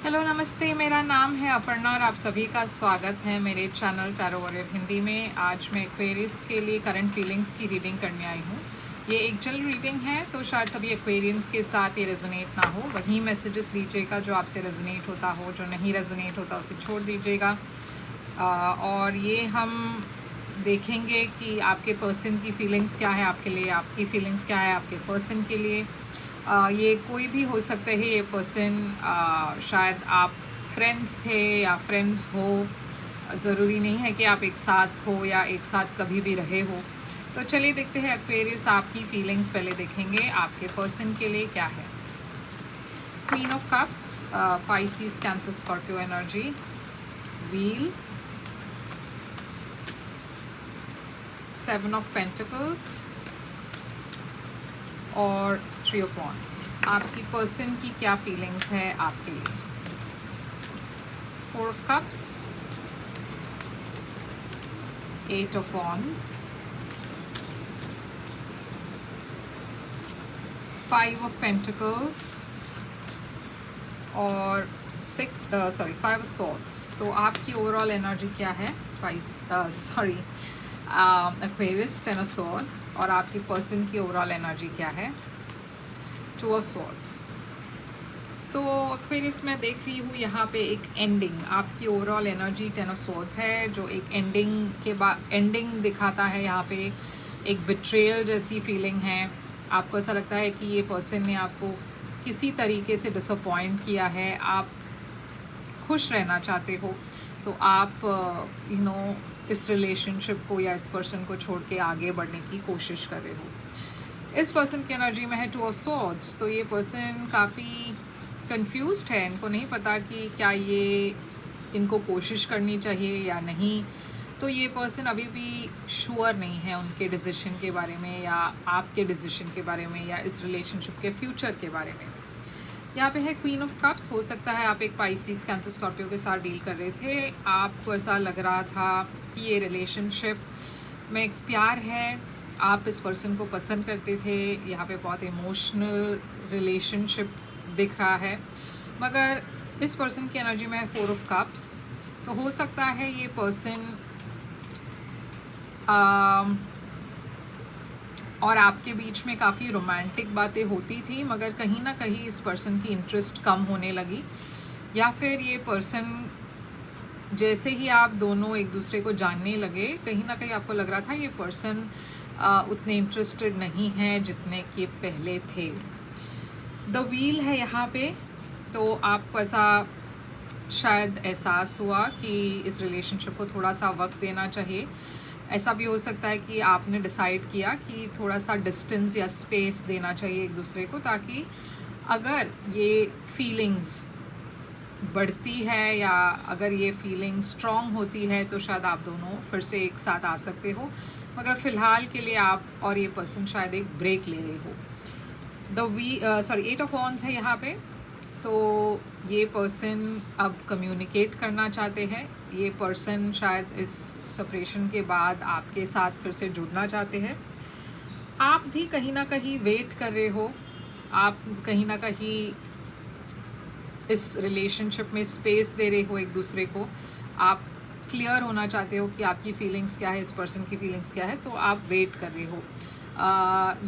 Hello नमस्ते, मेरा नाम है अपर्णा और आप सभी का स्वागत है मेरे चैनल टैरो वॉरियर हिंदी में। आज मैं एक्वेरियस के लिए करंट फीलिंग्स की रीडिंग करने आई हूँ। ये एक जनरल रीडिंग है, तो शायद सभी एक्वेरियंस के साथ ये रेजोनेट ना हो। वही मैसेजेस लीजिएगा जो आपसे रेजोनेट होता हो, जो नहीं रेजोनेट होता उसे छोड़ दीजिएगा। और ये हम देखेंगे कि आपके पर्सन की फीलिंग्स क्या है आपके लिए, आपकी फीलिंग्स क्या है आपके पर्सन के लिए। ये कोई भी हो सकता है। ये पर्सन शायद आप फ्रेंड्स थे या फ्रेंड्स हो, ज़रूरी नहीं है कि आप एक साथ हो या एक साथ कभी भी रहे हो। तो चलिए देखते हैं एक्वेरियस, आपकी फीलिंग्स पहले देखेंगे आपके पर्सन के लिए क्या है। Queen of cups, Pisces, Cancer, Scorpio energy, wheel, seven of pentacles और थ्री ऑफ वॉन्ड्स। आपकी पर्सन की क्या फीलिंग्स है आपके लिए। Four of cups, eight of wands, five of pentacles और फाइव ऑफ सॉर्ड्स। तो आपकी ओवरऑल एनर्जी क्या है। Aquarius, ten of swords. और आपकी पर्सन की ओवरऑल एनर्जी क्या है। Two of swords. तो एक्वेरियस मैं देख रही हूँ यहाँ पे एक एंडिंग, आपकी overall energy ten of swords है, जो एक एंडिंग के बाद एंडिंग दिखाता है। यहाँ पे एक बिट्रेयल जैसी फीलिंग है। आपको ऐसा लगता है कि ये पर्सन ने आपको किसी तरीके से डिसअपॉइंट किया है, आप खुश रहना चाहते हो, तो आप इस रिलेशनशिप को या इस पर्सन को छोड़ के आगे बढ़ने की कोशिश कर रहे हो। इस पर्सन की एनर्जी में है टू ऑफ सॉर्ड्स। तो ये पर्सन काफ़ी कंफ्यूज्ड है, इनको नहीं पता कि क्या ये इनको कोशिश करनी चाहिए या नहीं। तो ये पर्सन अभी भी श्योर नहीं है उनके डिसीजन के बारे में या आपके डिसीजन के बारे में या इस रिलेशनशिप के फ्यूचर के बारे में। यहाँ पे है क्वीन ऑफ कप्स। हो सकता है आप एक पाइसिस, कैंसर, स्कॉर्पियो के साथ डील कर रहे थे। आपको ऐसा लग रहा था कि ये रिलेशनशिप में एक प्यार है, आप इस पर्सन को पसंद करते थे। यहाँ पे बहुत इमोशनल रिलेशनशिप दिख रहा है, मगर इस पर्सन की एनर्जी में है फोर ऑफ कप्स। तो हो सकता है ये पर्सन और आपके बीच में काफ़ी रोमांटिक बातें होती थी, मगर कहीं ना कहीं इस पर्सन की इंटरेस्ट कम होने लगी, या फिर ये पर्सन जैसे ही आप दोनों एक दूसरे को जानने लगे, कहीं ना कहीं आपको लग रहा था ये पर्सन उतने इंटरेस्टेड नहीं है जितने कि पहले थे। द व्हील है यहाँ पे। तो आपको ऐसा शायद एहसास हुआ कि इस रिलेशनशिप को थोड़ा सा वक्त देना चाहिए। ऐसा भी हो सकता है कि आपने डिसाइड किया कि थोड़ा सा डिस्टेंस या स्पेस देना चाहिए एक दूसरे को, ताकि अगर ये फीलिंग्स बढ़ती है या अगर ये फीलिंग स्ट्रॉन्ग होती है तो शायद आप दोनों फिर से एक साथ आ सकते हो। मगर फ़िलहाल के लिए आप और ये पर्सन शायद एक ब्रेक ले रहे हो। एट ऑफ वॉन्ड्स है यहाँ पे। तो ये पर्सन अब कम्युनिकेट करना चाहते हैं। ये पर्सन शायद इस सेपरेशन के बाद आपके साथ फिर से जुड़ना चाहते हैं। आप भी कहीं ना कहीं वेट कर रहे हो, आप कहीं ना कहीं इस रिलेशनशिप में स्पेस दे रहे हो एक दूसरे को। आप क्लियर होना चाहते हो कि आपकी फीलिंग्स क्या है, इस पर्सन की फीलिंग्स क्या है, तो आप वेट कर रहे हो।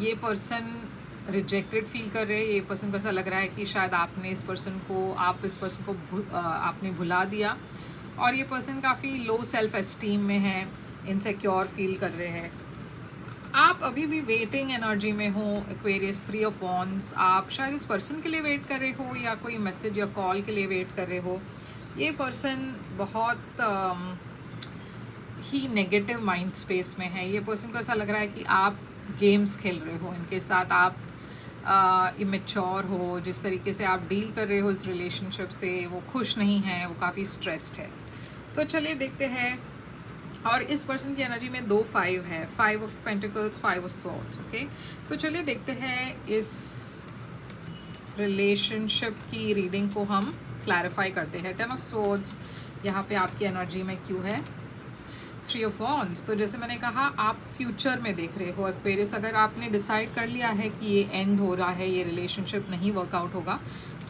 ये पर्सन रिजेक्टेड फील कर रहे हैं। ये पर्सन को ऐसा लग रहा है कि शायद आप इस पर्सन को आपने भुला दिया, और ये पर्सन काफ़ी लो सेल्फ एस्टीम में है, इनसिक्योर फील कर रहे हैं। आप अभी भी वेटिंग एनर्जी में हो। Aquarius, three of wands. आप शायद इस पर्सन के लिए वेट कर रहे हो या कोई मैसेज या कॉल के लिए वेट कर रहे हो। ये पर्सन बहुत ही नेगेटिव माइंड स्पेस में है। ये पर्सन को ऐसा लग रहा है कि आप गेम्स खेल रहे हो इनके साथ, आप इमेच्योर हो। जिस तरीके से आप डील कर रहे हो इस रिलेशनशिप से, वो खुश नहीं है, वो काफ़ी स्ट्रेस्ड है। तो चलिए देखते हैं। और इस पर्सन की एनर्जी में 2 5 है, 5 of pentacles, 5 of swords. Okay, तो चलिए देखते हैं इस रिलेशनशिप की रीडिंग को हम क्लैरिफाई करते हैं। 10 ऑफ स्वॉर्ड्स यहाँ पे आपकी एनर्जी में क्यों है। 3 ऑफ वॉन्ड्स। तो जैसे मैंने कहा, आप फ्यूचर में देख रहे हो एक्वेरियस। अगर आपने डिसाइड कर लिया है कि ये एंड हो रहा है, ये रिलेशनशिप नहीं वर्कआउट होगा,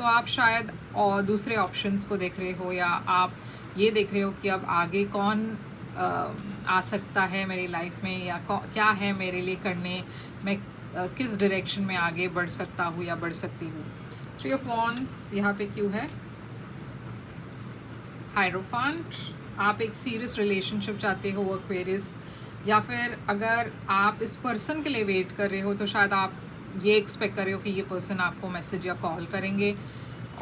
तो आप शायद और दूसरे ऑप्शंस को देख रहे हो, या आप ये देख रहे हो कि अब आगे कौन आ सकता है मेरी लाइफ में, या क्या है मेरे लिए करने, मैं किस डायरेक्शन में आगे बढ़ सकता हूँ या बढ़ सकती हूँ। 3 ऑफ वॉन्ड्स यहाँ पे क्यों है? हायरोफेंट, आप एक सीरियस रिलेशनशिप चाहते हो एक्वेरियस, या फिर अगर आप इस पर्सन के लिए वेट कर रहे हो तो शायद आप ये एक्सपेक्ट कर रहे हो कि ये पर्सन आपको मैसेज या कॉल करेंगे,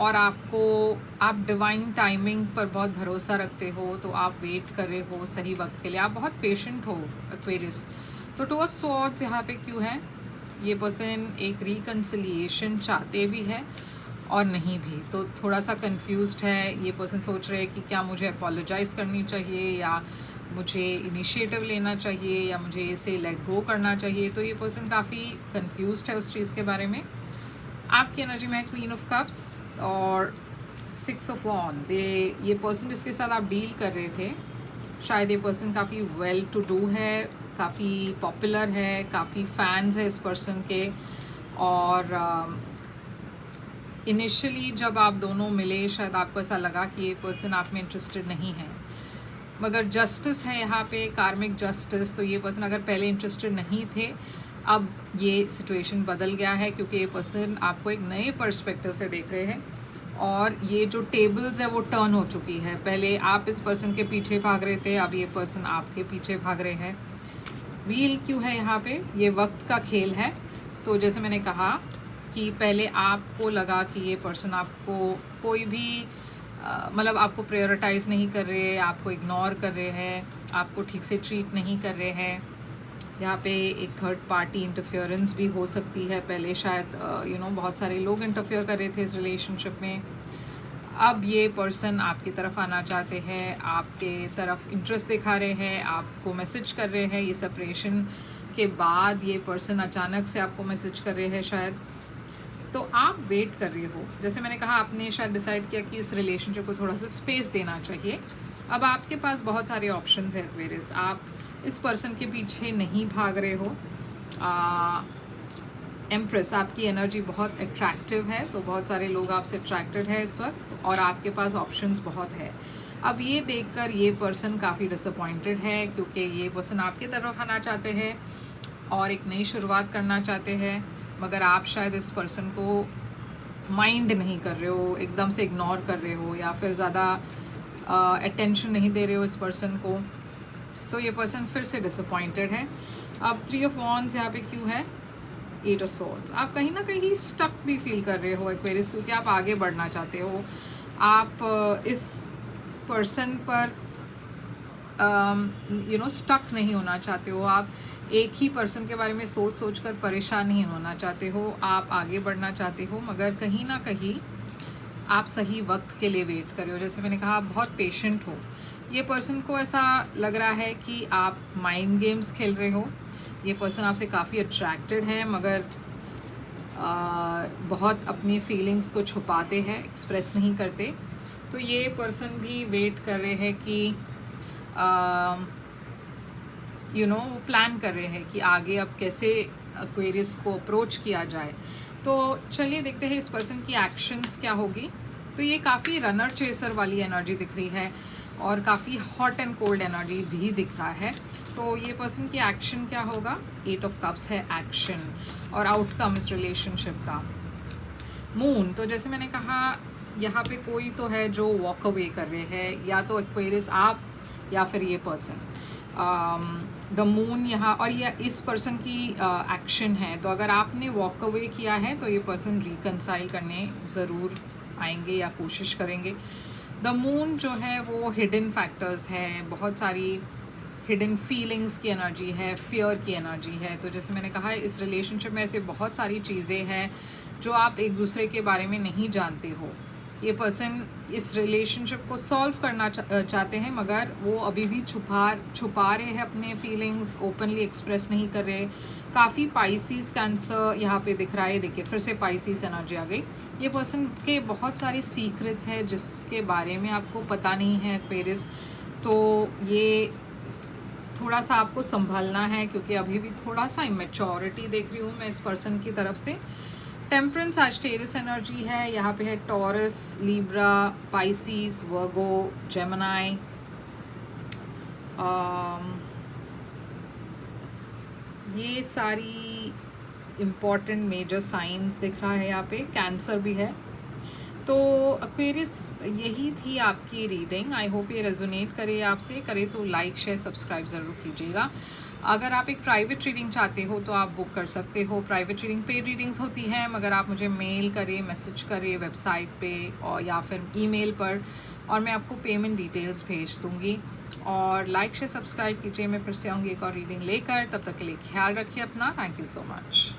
और आप डिवाइन टाइमिंग पर बहुत भरोसा रखते हो, तो आप वेट कर रहे हो सही वक्त के लिए, आप बहुत पेशेंट हो एक्वेरियस। तो 2 ऑफ स्वॉर्ड्स यहाँ पे क्यों है? ये पर्सन एक रिकन्सिलिएशन चाहते भी है और नहीं भी, तो थोड़ा सा कंफ्यूज्ड है। ये पर्सन सोच रहे हैं कि क्या मुझे अपोलोजाइज़ करनी चाहिए, या मुझे इनिशिएटिव लेना चाहिए, या मुझे इसे लेट गो करना चाहिए। तो ये पर्सन काफ़ी कंफ्यूज्ड है उस चीज़ के बारे में। आपकी एनर्जी में है क्वीन ऑफ कप्स और 6 ऑफ वॉन्ड्स। ये पर्सन जिसके साथ आप डील कर रहे थे, शायद ये पर्सन काफ़ी वेल टू डू है, काफ़ी पॉपुलर है, काफ़ी फैंस है इस पर्सन के, और इनिशियली जब आप दोनों मिले शायद आपको ऐसा लगा कि ये पर्सन आप में इंटरेस्टेड नहीं है, मगर जस्टिस है यहाँ पे, कार्मिक जस्टिस। तो ये पर्सन अगर पहले इंटरेस्टेड नहीं थे, अब ये सिचुएशन बदल गया है, क्योंकि ये पर्सन आपको एक नए पर्सपेक्टिव से देख रहे हैं, और ये जो टेबल्स है वो टर्न हो चुकी है। पहले आप इस पर्सन के पीछे भाग रहे थे, अब ये पर्सन आपके पीछे भाग रहे हैं। व्हील क्यों है यहाँ पे? ये वक्त का खेल है। तो जैसे मैंने कहा कि पहले आपको लगा कि ये पर्सन आपको कोई भी मतलब आपको प्रायोरिटाइज़ नहीं कर रहे, आपको इग्नोर कर रहे हैं, आपको ठीक से ट्रीट नहीं कर रहे हैं। यहाँ पे एक थर्ड पार्टी इंटरफेरेंस भी हो सकती है। पहले शायद बहुत सारे लोग इंटरफेयर कर रहे थे इस रिलेशनशिप में। अब ये पर्सन आपकी तरफ आना चाहते हैं, आपके तरफ इंटरेस्ट दिखा रहे हैं, आपको मैसेज कर रहे हैं। ये सेपरेशन के बाद ये पर्सन अचानक से आपको मैसेज कर रहे हैं शायद, तो आप वेट कर रहे हो। जैसे मैंने कहा, आपने शायद डिसाइड किया कि इस रिलेशनशिप को थोड़ा सा स्पेस देना चाहिए। अब आपके पास बहुत सारे ऑप्शंस हैं एक्वेरियस, आप इस पर्सन के पीछे नहीं भाग रहे हो। एम्प्रेस, आपकी एनर्जी बहुत अट्रैक्टिव है, तो बहुत सारे लोग आपसे अट्रैक्टेड है इस वक्त, और आपके पास ऑप्शंस बहुत है। अब ये देखकर ये पर्सन काफ़ी डिसअपॉइंटेड है, क्योंकि ये पर्सन आपकी तरफ आना चाहते हैं और एक नई शुरुआत करना चाहते हैं, मगर आप शायद इस पर्सन को माइंड नहीं कर रहे हो, एकदम से इग्नोर कर रहे हो, या फिर ज़्यादा अटेंशन नहीं दे रहे हो इस पर्सन को। तो ये पर्सन फिर से डिसअपॉइंटेड है। अब 3 ऑफ वॉन्ड्स यहाँ पे क्यों है? 8 ऑफ स्वॉर्ड्स। आप कहीं ना कहीं स्टक भी फील कर रहे हो एक्वेरियस, क्योंकि आप आगे बढ़ना चाहते हो। आप इस पर्सन पर स्टक नहीं होना चाहते हो। आप एक ही पर्सन के बारे में सोच कर परेशान नहीं होना चाहते हो। आप आगे बढ़ना चाहते हो, मगर कहीं ना कहीं आप सही वक्त के लिए वेट कर रहे हो। जैसे मैंने कहा, आप बहुत पेशेंट हो। ये पर्सन को ऐसा लग रहा है कि आप माइंड गेम्स खेल रहे हो। ये पर्सन आपसे काफ़ी अट्रैक्टेड है, मगर बहुत अपनी फीलिंग्स को छुपाते हैं, एक्सप्रेस नहीं करते। तो ये पर्सन भी वेट कर रहे हैं कि प्लान कर रहे हैं कि आगे अब कैसे एक्वेरियस को अप्रोच किया जाए। तो चलिए देखते हैं इस पर्सन की एक्शंस क्या होगी। तो ये काफ़ी रनर चेसर वाली एनर्जी दिख रही है, और काफ़ी हॉट एंड कोल्ड एनर्जी भी दिख रहा है। तो ये पर्सन की एक्शन क्या होगा? 8 ऑफ कप्स है एक्शन, और आउटकम इस रिलेशनशिप का मून। तो जैसे मैंने कहा, यहाँ पे कोई तो है जो वॉक अवे कर रहे हैं, या तो एक्वेरियस आप या फिर ये पर्सन। द मून यहाँ, और ये इस पर्सन की एक्शन है। तो अगर आपने वॉक अवे किया है तो ये पर्सन रिकनसाइल करने ज़रूर आएंगे या कोशिश करेंगे। द मून जो है वो हिडन फैक्टर्स है, बहुत सारी हिडन फीलिंग्स की एनर्जी है, फियर की एनर्जी है। तो जैसे मैंने कहा, इस रिलेशनशिप में ऐसे बहुत सारी चीज़ें हैं जो आप एक दूसरे के बारे में नहीं जानते हो। ये पर्सन इस रिलेशनशिप को सॉल्व करना चाहते हैं, मगर वो अभी भी छुपा रहे हैं अपने फीलिंग्स, ओपनली एक्सप्रेस नहीं कर रहे। काफ़ी पाइसिस कैंसर यहाँ पे दिख रहा है। देखिए, फिर से पाइसिस एनर्जी आ गई। ये पर्सन के बहुत सारे सीक्रेट्स हैं जिसके बारे में आपको पता नहीं है एक्वेरियस। तो ये थोड़ा सा आपको संभालना है, क्योंकि अभी भी थोड़ा सा इमेच्योरिटी देख रही हूँ मैं इस पर्सन की तरफ से। टेम्परेंस साजिटेरियस एनर्जी है, यहाँ पे है टॉरस, लिब्रा, पाइसिस, वर्गो, जेमिनी, ये सारी इम्पॉर्टेंट मेजर साइंस दिख रहा है यहाँ पे। कैंसर भी है। तो एक्वेरियस यही थी आपकी रीडिंग। आई होप ये रेजोनेट करे आपसे। करे तो लाइक शेयर सब्सक्राइब ज़रूर कीजिएगा। अगर आप एक प्राइवेट रीडिंग चाहते हो तो आप बुक कर सकते हो। प्राइवेट रीडिंग पेड रीडिंग्स होती हैं, मगर आप मुझे मेल करें, मैसेज करें वेबसाइट पे और या फिर ईमेल पर, और मैं आपको पेमेंट डिटेल्स भेज दूँगी। और लाइक शेयर सब्सक्राइब कीजिए। मैं फिर से आऊँगी एक और रीडिंग लेकर। तब तक के लिए ख्याल रखिए अपना। Thank you so much.